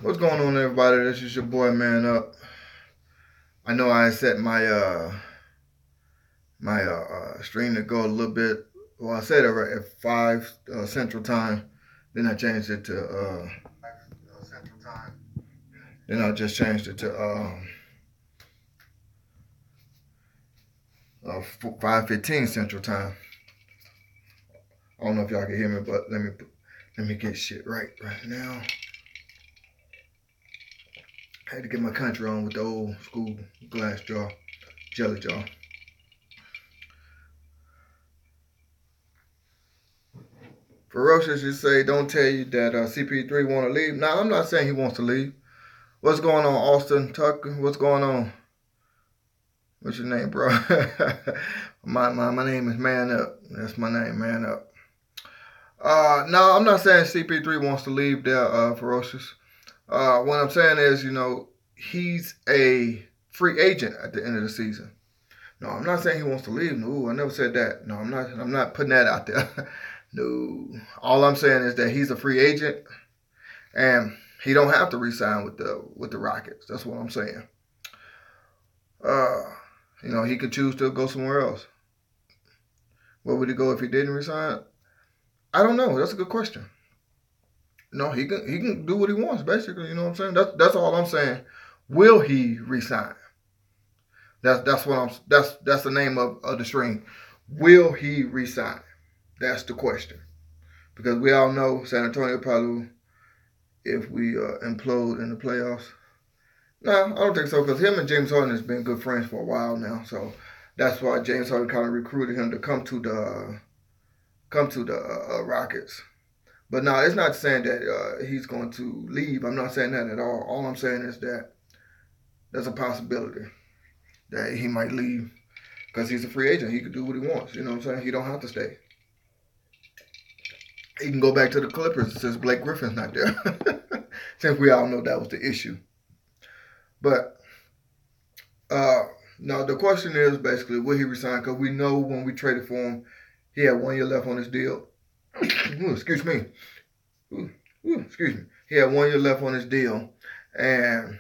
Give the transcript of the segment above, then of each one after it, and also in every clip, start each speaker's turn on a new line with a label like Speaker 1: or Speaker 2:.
Speaker 1: What's going on, everybody? This is your boy Man Up. I know I set my stream to go a little bit. Well, I said it right at 5 Central Time. Then I changed it to Central Time. Then I just changed it to 5:15 Central Time. I don't know if y'all can hear me, but let me get shit right now. I had to get my country on with the old school glass jar, jelly jar. Ferocious, you say, don't tell you that CP3 want to leave. Now, I'm not saying he wants to leave. What's going on, Austin Tucker? What's going on? What's your name, bro? my name is Man Up. That's my name, Man Up. No, I'm not saying CP3 wants to leave there, Ferocious. What I'm saying is, he's a free agent at the end of the season. No, I'm not saying he wants to leave. No, I never said that. No, I'm not putting that out there. No. All I'm saying is that he's a free agent and he don't have to re-sign with the Rockets. That's what I'm saying. He could choose to go somewhere else. Where would he go if he didn't resign? I don't know. That's a good question. No, he can do what he wants, basically. You know what I'm saying? That's all I'm saying. Will he resign? That's the name of the stream. Will he resign? That's the question. Because we all know San Antonio probably, if we implode in the playoffs. No, I don't think so, because him and James Harden has been good friends for a while now. So that's why James Harden kind of recruited him to come to the Rockets. But no, it's not saying that he's going to leave. I'm not saying that at all. All I'm saying is that there's a possibility that he might leave because he's a free agent. He could do what he wants. You know what I'm saying? He don't have to stay. He can go back to the Clippers since Blake Griffin's not there. Since we all know that was the issue. But no, the question is basically, will he resign? Because we know when we traded for him, he had 1 year left on his deal. Ooh, excuse me. Excuse me. He had 1 year left on his deal, and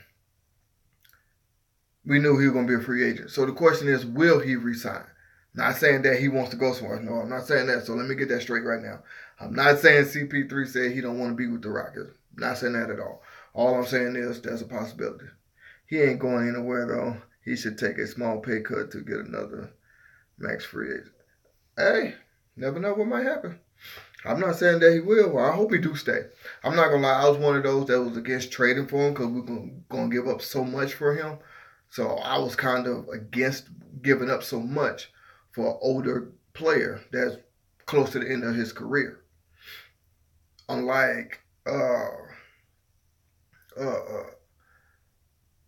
Speaker 1: we knew he was going to be a free agent. So the question is, will he resign? Not saying that he wants to go somewhere. No, I'm not saying that. So let me get that straight right now. I'm not saying CP3 said he don't want to be with the Rockets. I'm not saying that at all. All I'm saying is there's a possibility. He ain't going anywhere, though. He should take a small pay cut to get another max free agent. Hey, never know what might happen. I'm not saying that he will. Well, I hope he do stay. I'm not going to lie. I was one of those that was against trading for him because we're going to give up so much for him. So I was kind of against giving up so much for an older player that's close to the end of his career. Unlike, all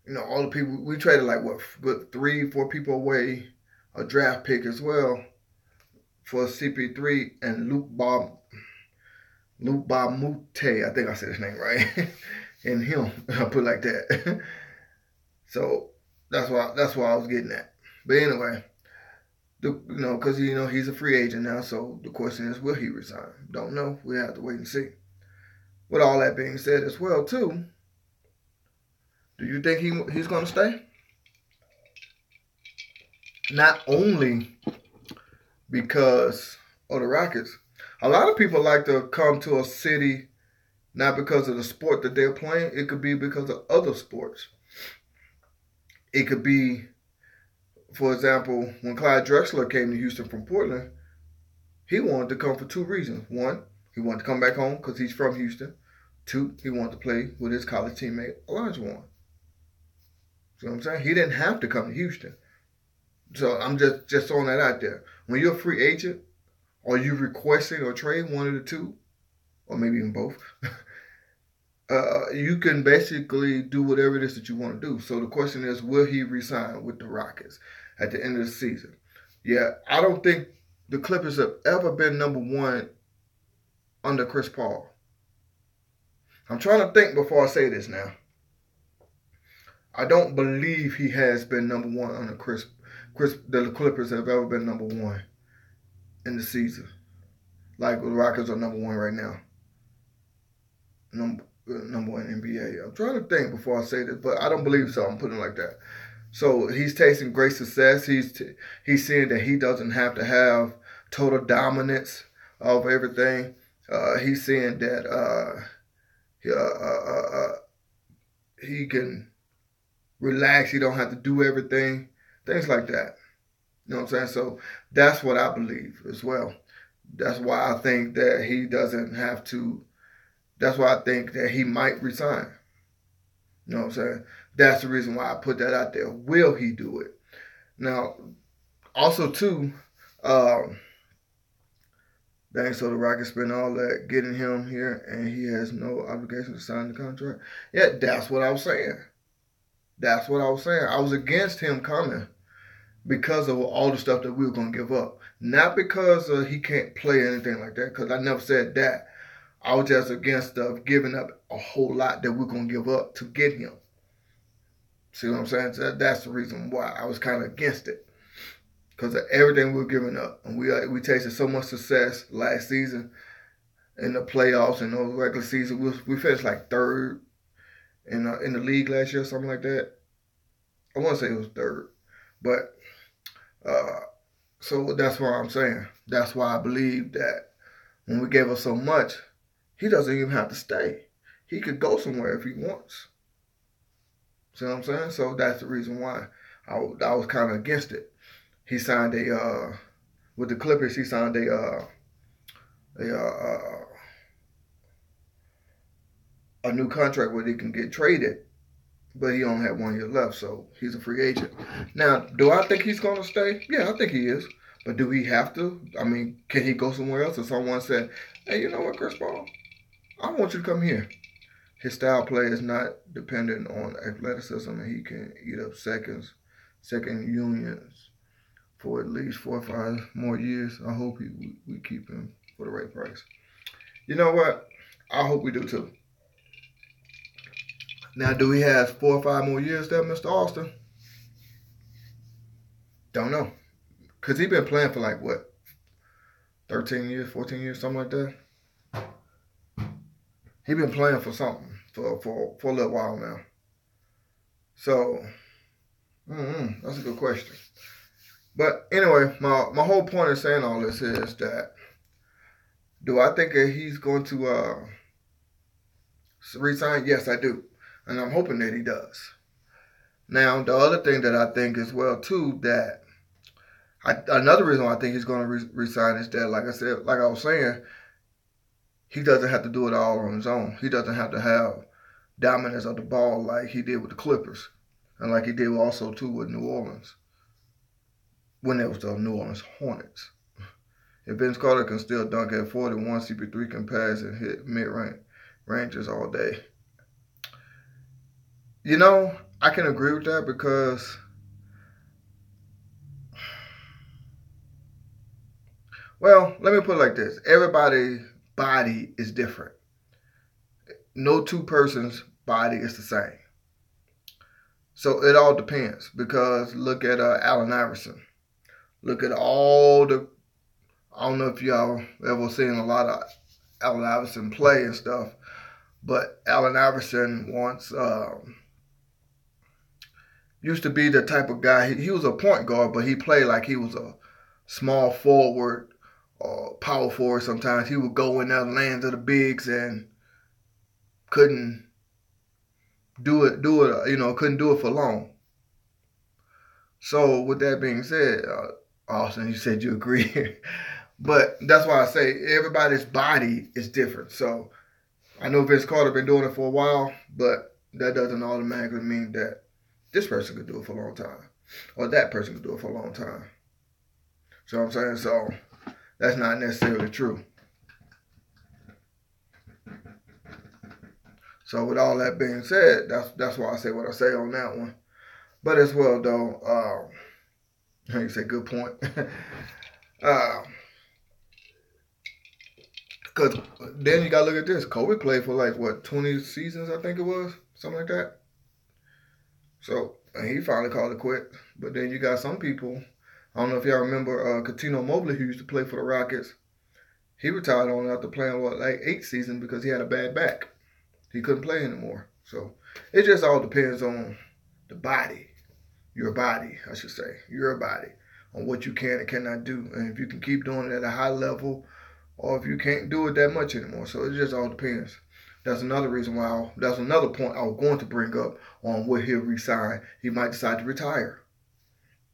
Speaker 1: the people, we traded like, what, 3-4 people away, a draft pick as well for CP3 and Luke Bamute, I think I said his name right, and him, I put it like that. So that's why I was getting at. But anyway, because he's a free agent now, so the question is, will he resign? Don't know. We have to wait and see. With all that being said as well, too, do you think he's going to stay? Not only because of the Rockets. A lot of people like to come to a city not because of the sport that they're playing. It could be because of other sports. It could be, for example, when Clyde Drexler came to Houston from Portland, he wanted to come for 2 reasons. 1, he wanted to come back home because he's from Houston. 2, he wanted to play with his college teammate, Olajuwon. See what I'm saying? He didn't have to come to Houston. So I'm just throwing that out there. When you're a free agent, or you requesting or trade, one of the two, or maybe even both, you can basically do whatever it is that you want to do. So the question is, will he resign with the Rockets at the end of the season? Yeah, I don't think the Clippers have ever been number 1 under Chris Paul. I'm trying to think before I say this now. I don't believe he has been number 1 under Chris. The Clippers have ever been number 1 in the season. Like the Rockets are number 1 right now. number one NBA. I'm trying to think before I say this, but I don't believe so. I'm putting it like that. So he's tasting great success. He's seeing that he doesn't have to have total dominance of everything. He's seeing that he can relax. He don't have to do everything. Things like that. You know what I'm saying? So that's what I believe as well. That's why I think that he doesn't have to. That's why I think that he might resign. You know what I'm saying? That's the reason why I put that out there. Will he do it? Now, also too, dang, so the Rockets spent all that getting him here, and he has no obligation to sign the contract. Yeah, that's what I was saying. That's what I was saying. I was against him coming because of all the stuff that we were going to give up. Not because he can't play anything like that, because I never said that. I was just against giving up a whole lot that we're going to give up to get him. See what I'm saying? So that's the reason why I was kind of against it. Because of everything we were giving up. And we tasted so much success last season in the playoffs and the regular season. We finished like third in the league last year, something like that. I want to say it was third. But, so that's what I'm saying. That's why I believe that when we gave up so much, he doesn't even have to stay. He could go somewhere if he wants. See what I'm saying? So that's the reason why I was kind of against it. He signed with the Clippers, he signed a new contract where he can get traded, but he only had 1 year left, so he's a free agent. Now, do I think he's going to stay? Yeah, I think he is. But do he have to? I mean, can he go somewhere else? If someone said, hey, you know what, Chris Paul? I want you to come here. His style play is not dependent on athleticism, and he can eat up second unions for at least 4 or 5 more years. I hope we keep him for the right price. You know what? I hope we do too. Now, do he have 4 or 5 more years there, Mr. Austin? Don't know. Because he's been playing for like, what, 13 years, 14 years, something like that? He's been playing for something for a little while now. So, that's a good question. But anyway, my whole point in saying all this is that, do I think that he's going to resign? Yes, I do. And I'm hoping that he does. Now, the other thing that I think as well, too, that another reason why I think he's going to resign is that, like I said, like I was saying, he doesn't have to do it all on his own. He doesn't have to have dominance of the ball like he did with the Clippers. And like he did also, too, with New Orleans. When it was the New Orleans Hornets. If Vince Carter can still dunk at 41, CP3 can pass and hit mid-ranges all day. You know, I can agree with that because well, let me put it like this. Everybody's body is different. No two persons' body is the same. So it all depends because look at Allen Iverson. Look at all the, I don't know if y'all ever seen a lot of Allen Iverson play and stuff, but Allen Iverson once used to be the type of guy, he was a point guard, but he played like he was a small forward or power forward sometimes. He would go in there and land to the bigs and couldn't do it, couldn't do it for long. So with that being said, Austin, you said you agree. But that's why I say everybody's body is different. So I know Vince Carter been doing it for a while, but that doesn't automatically mean that this person could do it for a long time. Or that person could do it for a long time. So I'm saying, so that's not necessarily true. So with all that being said, that's why I say what I say on that one. But as well, though, you say good point. Because then you got to look at this. Kobe played for like, what, 20 seasons, I think it was? Something like that. So, and he finally called it quit. But then you got some people, I don't know if y'all remember Cuttino Mobley, who used to play for the Rockets. He retired on after playing, like 8 seasons because he had a bad back. he couldn't play anymore. So it just all depends on the body, your body, I should say, your body, on what you can and cannot do, and if you can keep doing it at a high level, or if you can't do it that much anymore. So it just all depends. That's another reason why. That's another point I was going to bring up on where he'll resign. He might decide to retire.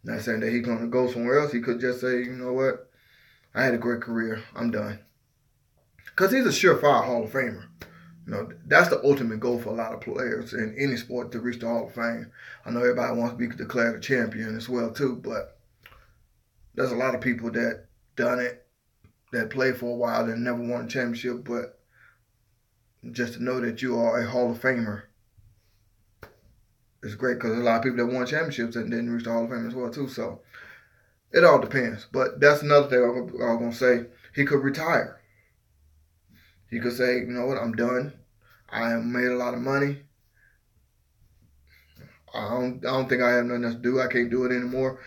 Speaker 1: Not saying that he's going to go somewhere else. He could just say, you know what, I had a great career. I'm done. Because he's a surefire Hall of Famer. You know, that's the ultimate goal for a lot of players in any sport, to reach the Hall of Fame. I know everybody wants to be declared a champion as well too, but there's a lot of people that done it, that played for a while and never won a championship, but just to know that you are a Hall of Famer is great, because a lot of people that won championships and didn't reach the Hall of Fame as well too. So it all depends. But that's another thing I was going to say. He could retire. He could say, you know what, I'm done. I have made a lot of money. I don't think I have nothing else to do. I can't do it anymore.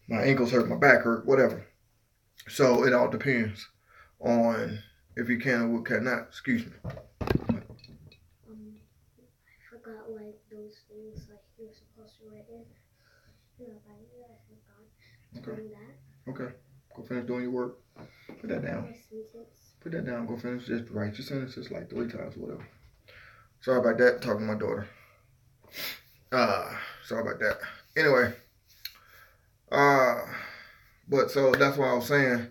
Speaker 1: My ankles hurt, my back hurt, whatever. So it all depends on if you can or cannot. Excuse me.
Speaker 2: I forgot like those things like you're supposed to write in. I forgot.
Speaker 1: Okay. Okay. Go finish doing your work. Put that down. Put that down. Go finish. Just write your sentences like 3 times or whatever. Sorry about that. Talking to my daughter. Sorry about that. Anyway. But so that's why I was saying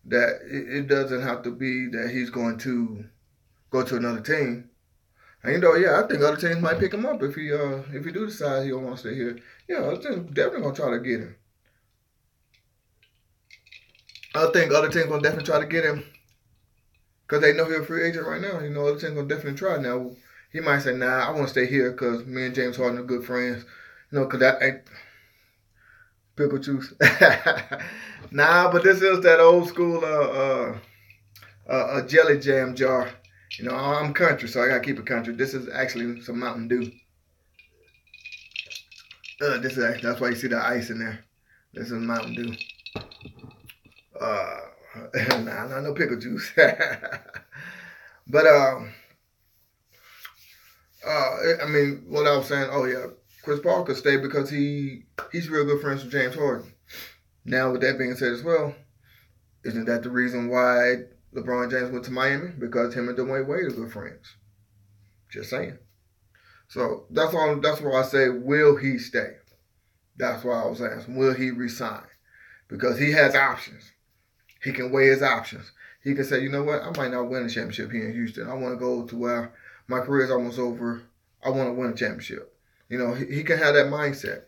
Speaker 1: that it doesn't have to be that he's going to go to another team. And you know, yeah, I think other teams might pick him up if he do decide he don't want to stay here. Yeah, other teams definitely gonna try to get him. I think other teams gonna definitely try to get him because they know he's a free agent right now. You know, other teams gonna definitely try. Now he might say, "Nah, I want to stay here because me and James Harden are good friends." You know, because that ain't pickle juice. Nah, but this is that old school jelly jam jar. You know, I'm country, so I gotta keep it country. This is actually some Mountain Dew. That's why you see the ice in there. This is Mountain Dew. Nah, no pickle juice. But I mean, what I was saying. Oh yeah, Chris Paul could stay because he's real good friends with James Harden. Now, with that being said as well, isn't that the reason why LeBron James went to Miami? Because him and Dwayne Wade are good friends. Just saying. So that's all. That's why I say, will he stay? That's why I was asking, will he resign? Because he has options. He can weigh his options. He can say, you know what, I might not win a championship here in Houston. I want to go to where my career is almost over. I want to win a championship. You know, he can have that mindset.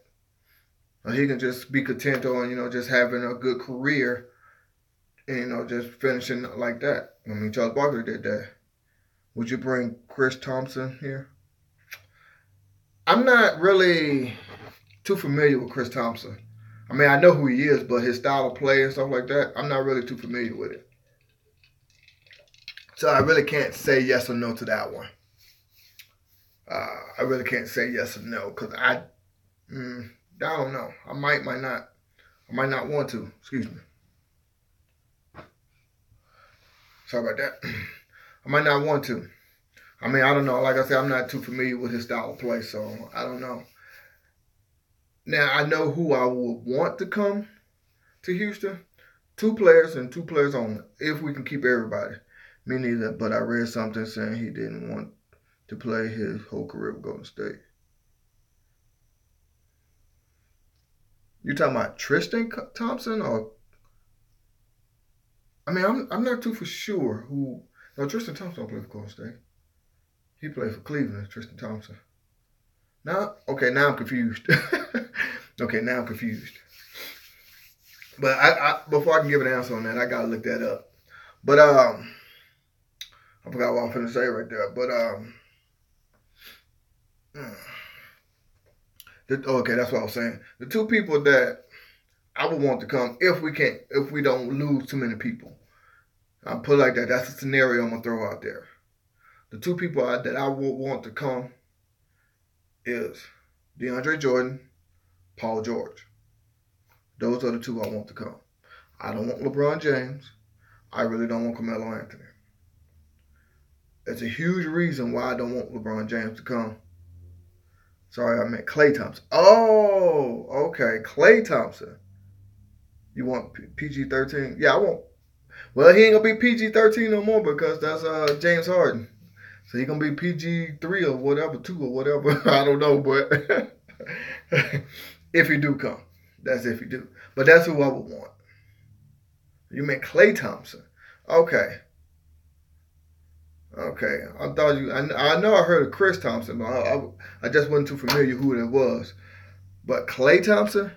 Speaker 1: Or he can just be content on, you know, just having a good career and, you know, just finishing like that. I mean, Charles Barkley did that. Would you bring Chris Thompson here? I'm not really too familiar with Chris Thompson. I mean, I know who he is, but his style of play and stuff like that, I'm not really too familiar with it. So I really can't say yes or no to that one. I really can't say yes or no because I don't know. I might not. I might not want to. Excuse me. Sorry about that. I might not want to. I mean, I don't know. Like I said, I'm not too familiar with his style of play, so I don't know. Now, I know who I would want to come to Houston. 2 players and 2 players only, if we can keep everybody. Me neither, but I read something saying he didn't want to play his whole career with Golden State. You talking about Tristan Thompson or? I mean, I'm not too for sure who. No, Tristan Thompson don't play for Golden State. He played for Cleveland, Tristan Thompson. Now I'm confused. Okay, now I'm confused. But I before I can give an answer on that, I gotta look that up. But I forgot what I was going to say right there. But okay, that's what I was saying. The 2 people that I would want to come if we don't lose too many people. I'll put it like that. That's a scenario I'm gonna throw out there. The 2 people that I would want to come is DeAndre Jordan, Paul George. Those are the 2 I want to come. I don't want LeBron James. I really don't want Carmelo Anthony. It's a huge reason why I don't want LeBron James to come. Sorry, I meant Klay Thompson. Oh, okay, Klay Thompson. You want PG-13? Yeah, I want. Well, he ain't gonna be PG-13 no more because that's James Harden. So he gonna be PG-3 or whatever, 2 or whatever. I don't know, but if he do come, that's if he do. But that's who I would want. You meant Klay Thompson? Okay. Okay, I thought you. I know I heard of Chris Thompson, but I just wasn't too familiar who that was. But Klay Thompson,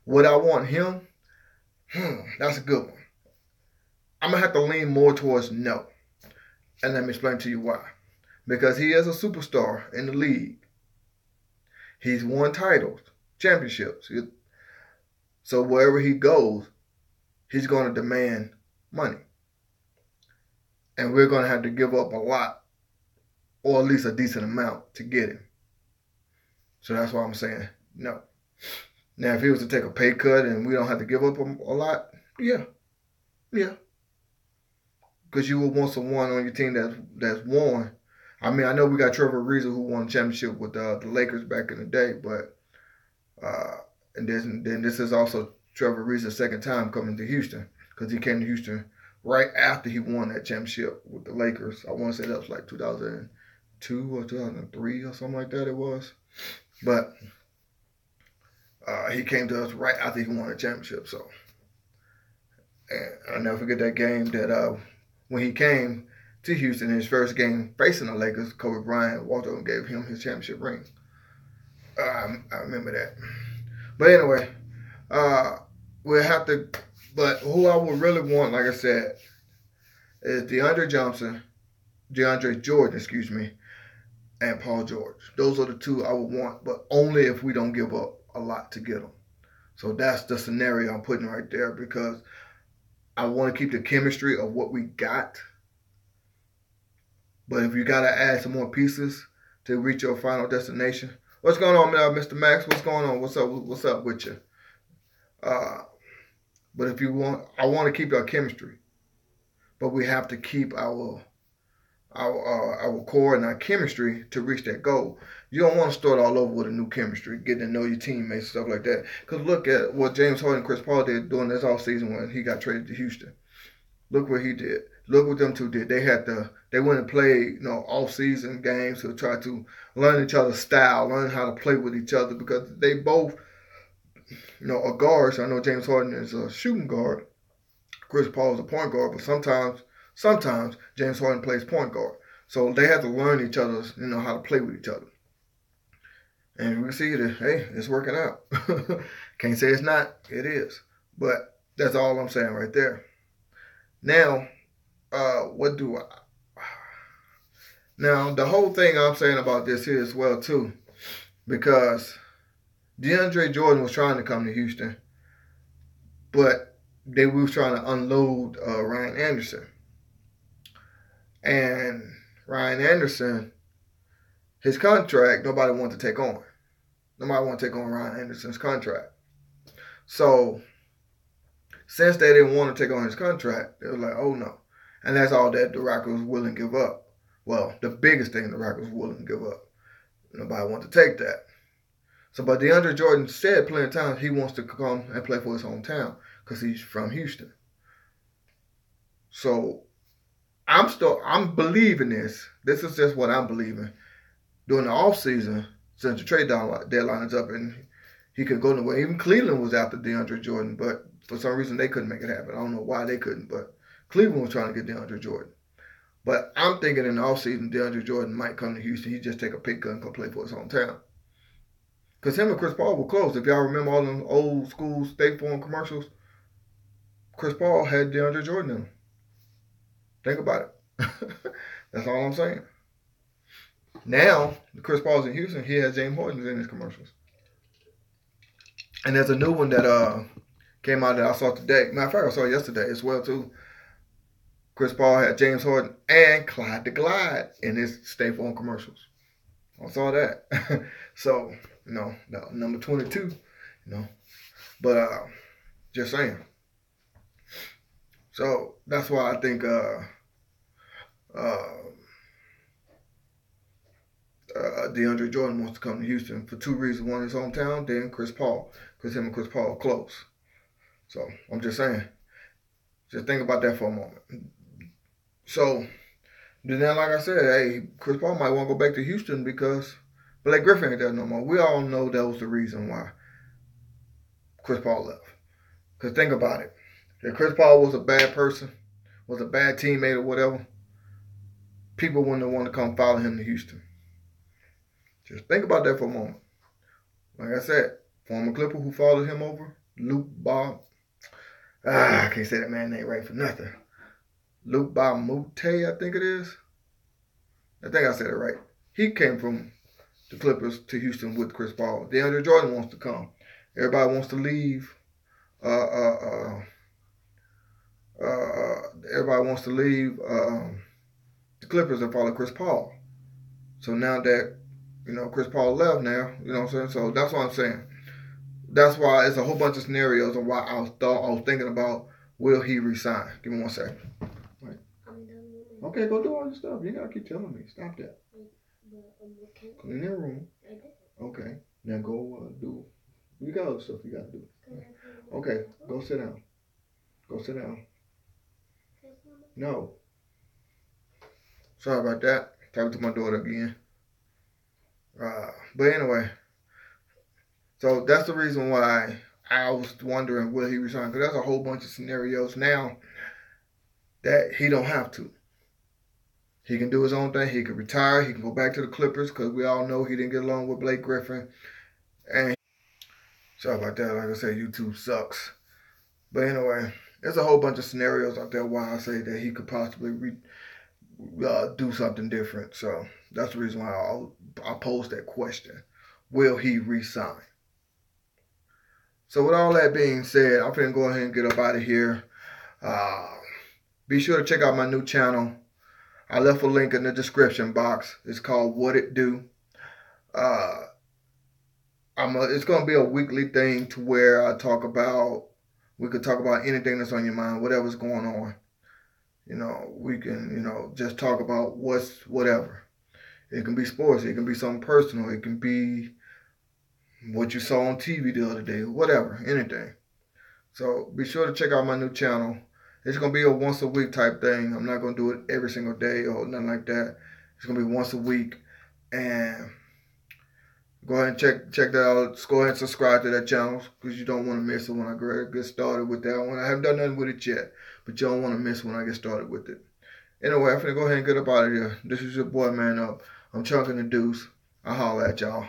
Speaker 1: would I want him? That's a good one. I'm gonna have to lean more towards no, and let me explain to you why. Because he is a superstar in the league. He's won titles, championships. So wherever he goes, he's going to demand money, and we're going to have to give up a lot, or at least a decent amount, to get him. So that's why I'm saying no. Now, if he was to take a pay cut and we don't have to give up a lot, yeah. Because you would want someone on your team that's won. I mean, I know we got Trevor Ariza who won a championship with the Lakers back in the day, but and then this is also Trevor Ariza's second time coming to Houston because he came to Houston right after he won that championship with the Lakers. I want to say that was like 2002 or 2003 or something like that it was. But he came to us right after he won the championship. So, and I'll never forget that game that when he came to Houston, his first game facing the Lakers, Kobe Bryant walked over and gave him his championship ring. I remember that. But anyway, we'll have to. But who I would really want, like I said, is DeAndre Jordan, and Paul George. Those are the two I would want, but only if we don't give up a lot to get them. So that's the scenario I'm putting right there because I want to keep the chemistry of what we got. But if you got to add some more pieces to reach your final destination. What's going on, Mr. Max? What's going on? What's up with you? But if you want, I want to keep our chemistry. But we have to keep our core and our chemistry to reach that goal. You don't want to start all over with a new chemistry, getting to know your teammates, stuff like that. Because look at what James Harden and Chris Paul did during this offseason when he got traded to Houston. Look what he did. Look what them two did. They went and played, off-season games to try to learn each other's style, learn how to play with each other because they both, are guards. I know James Harden is a shooting guard. Chris Paul is a point guard, but sometimes James Harden plays point guard. So they have to learn each other's, how to play with each other. And we see that, hey, it's working out. Can't say it's not. It is. But that's all I'm saying right there. Now, Now, the whole thing I'm saying about this here as well, too, because DeAndre Jordan was trying to come to Houston, but they was trying to unload Ryan Anderson. And Ryan Anderson, his contract, nobody wanted to take on. Nobody wanted to take on Ryan Anderson's contract. So, since they didn't want to take on his contract, they were like, oh no. And that's all that the Rockets was willing to give up. Well, the biggest thing the Rockets was willing to give up. Nobody wanted to take that. So, but DeAndre Jordan said plenty of times he wants to come and play for his hometown because he's from Houston. So, I'm believing this. This is just what I'm believing. During the offseason, since the trade deadline is up and he could go nowhere. Even Cleveland was after DeAndre Jordan, but for some reason they couldn't make it happen. I don't know why they couldn't, but Cleveland was trying to get DeAndre Jordan. But I'm thinking in the offseason, DeAndre Jordan might come to Houston. He just take a pay cut and go play for his hometown. Because him and Chris Paul were close. If y'all remember all them old school State Farm commercials, Chris Paul had DeAndre Jordan in them. Think about it. That's all I'm saying. Now, Chris Paul's in Houston. He has James Harden in his commercials. And there's a new one that came out that I saw today. Matter of fact, I saw it yesterday as well, too. Chris Paul had James Harden and Clyde the Glide in his State Farm commercials. I saw that. So, number 22, But just saying. So, that's why I think DeAndre Jordan wants to come to Houston for two reasons. One, his hometown, then Chris Paul, because him and Chris Paul are close. So I'm just saying, just think about that for a moment. So then, like I said, hey, Chris Paul might want to go back to Houston because Blake Griffin ain't there no more. We all know that was the reason why Chris Paul left. Because think about it. If Chris Paul was a bad person, was a bad teammate or whatever, people wouldn't have wanted to come follow him to Houston. Just think about that for a moment. Like I said, former Clipper who followed him over, Luke Bob. I can't say that man name right for nothing. Luke Bamute, I think it is. I think I said it right. He came from the Clippers to Houston with Chris Paul. DeAndre Jordan wants to come. Everybody wants to leave. Everybody wants to leave the Clippers and follow Chris Paul. So now that Chris Paul left now, you know what I'm saying? So that's what I'm saying. That's why it's a whole bunch of scenarios of why I was thinking about, will he resign? Give me 1 second. Right. Okay, go do all your stuff. You gotta keep telling me. Stop that. Clean that room. Okay. Now go do. You got other stuff you gotta do. Okay, go sit down. Go sit down. No. Sorry about that. Talking to my daughter again. But anyway, so that's the reason why I was wondering, will he resign? Because there's a whole bunch of scenarios now that he don't have to. He can do his own thing. He can retire. He can go back to the Clippers because we all know he didn't get along with Blake Griffin. And sorry about that. Like I said, YouTube sucks. But anyway, there's a whole bunch of scenarios out there why I say that he could possibly do something different. So that's the reason why I posed that question. Will he resign? So with all that being said, I'm finna go ahead and get up out of here. Be sure to check out my new channel. I left a link in the description box. It's called What It Do. It's going to be a weekly thing to where we could talk about anything that's on your mind, whatever's going on. We can, just talk about whatever. It can be sports. It can be something personal. It can be what you saw on TV the other day, whatever, anything. So be sure to check out my new channel. It's going to be a once a week type thing. I'm not going to do it every single day or nothing like that. It's going to be once a week. And go ahead and check that out. Just go ahead and subscribe to that channel because you don't want to miss it when I get started with that one. I haven't done nothing with it yet, but you don't want to miss when I get started with it. Anyway, I'm going to go ahead and get up out of here. This is your boy, Man Up. I'm Chunking the Deuce. I'll holler at y'all.